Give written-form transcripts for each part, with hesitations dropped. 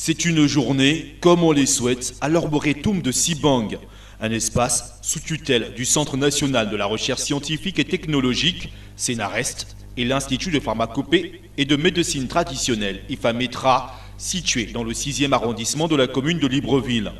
C'est une journée, comme on les souhaite, à l'Arboretum de Sibang, un espace sous tutelle du Centre national de la recherche scientifique et technologique, Sénarest, et l'Institut de pharmacopée et de médecine traditionnelle, IFAMETRA, situé dans le 6e arrondissement de la commune de Libreville.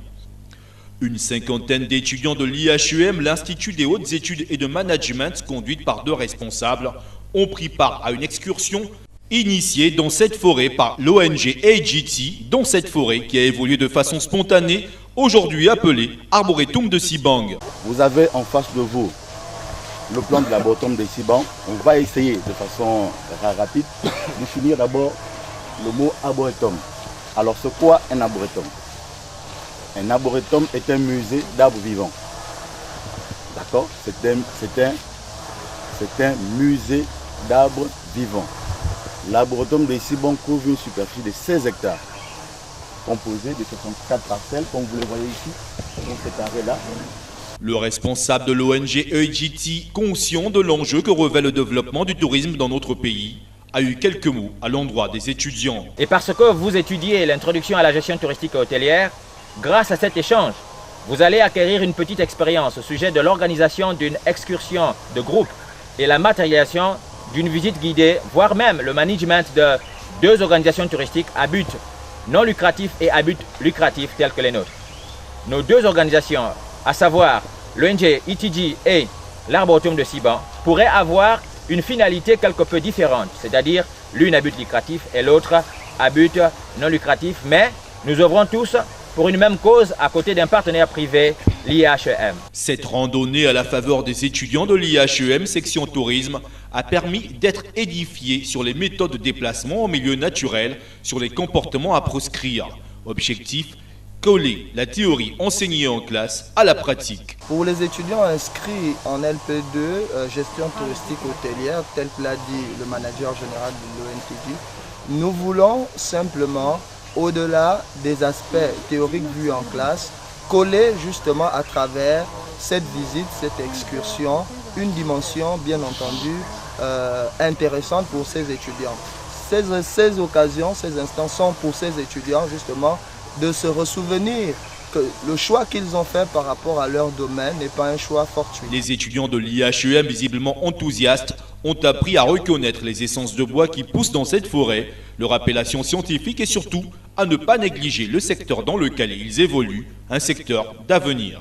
Une cinquantaine d'étudiants de l'IHEM, l'Institut des hautes études et de management, conduite par 2 responsables, ont pris part à une excursion initiée dans cette forêt par l'ONG AGT, dans cette forêt qui a évolué de façon spontanée, aujourd'hui appelée Arboretum de Sibang. Vous avez en face de vous le plan de l'Arboretum de Sibang. On va essayer de façon rapide de finir d'abord le mot arboretum. Alors c'est quoi un arboretum? Un arboretum est un musée d'arbres vivants. D'accord? C'est un musée d'arbres vivants. L'arboretum de Sibang couvre une superficie de 16 hectares, composée de 64 parcelles, comme vous le voyez ici, dans cet arrêt-là. Le responsable de l'ONG AGT, conscient de l'enjeu que revêt le développement du tourisme dans notre pays, a eu quelques mots à l'endroit des étudiants. Et parce que vous étudiez l'introduction à la gestion touristique et hôtelière, grâce à cet échange, vous allez acquérir une petite expérience au sujet de l'organisation d'une excursion de groupe et la matérialisation d'une visite guidée, voire même le management de 2 organisations touristiques à but non lucratif et à but lucratif tels que les nôtres. Nos 2 organisations, à savoir l'ONG ITG et l'Arboretum de Sibang, pourraient avoir une finalité quelque peu différente, c'est-à-dire l'une à but lucratif et l'autre à but non lucratif, mais nous œuvrons tous pour une même cause à côté d'un partenaire privé, l'IHEM. Cette randonnée à la faveur des étudiants de l'IHEM section tourisme a permis d'être édifié sur les méthodes de déplacement en milieu naturel, sur les comportements à proscrire. Objectif, coller la théorie enseignée en classe à la pratique. Pour les étudiants inscrits en LP2, gestion touristique hôtelière, tel que l'a dit le manager général de l'ONTD, nous voulons simplement, au-delà des aspects théoriques vus en classe, coller justement à travers cette visite, cette excursion, une dimension bien entendu intéressante pour ces étudiants. Ces occasions, ces instants sont pour ces étudiants justement de se ressouvenir que le choix qu'ils ont fait par rapport à leur domaine n'est pas un choix fortuit. Les étudiants de l'IHEM, visiblement enthousiastes, ont appris à reconnaître les essences de bois qui poussent dans cette forêt, leur appellation scientifique et surtout à ne pas négliger le secteur dans lequel ils évoluent, un secteur d'avenir.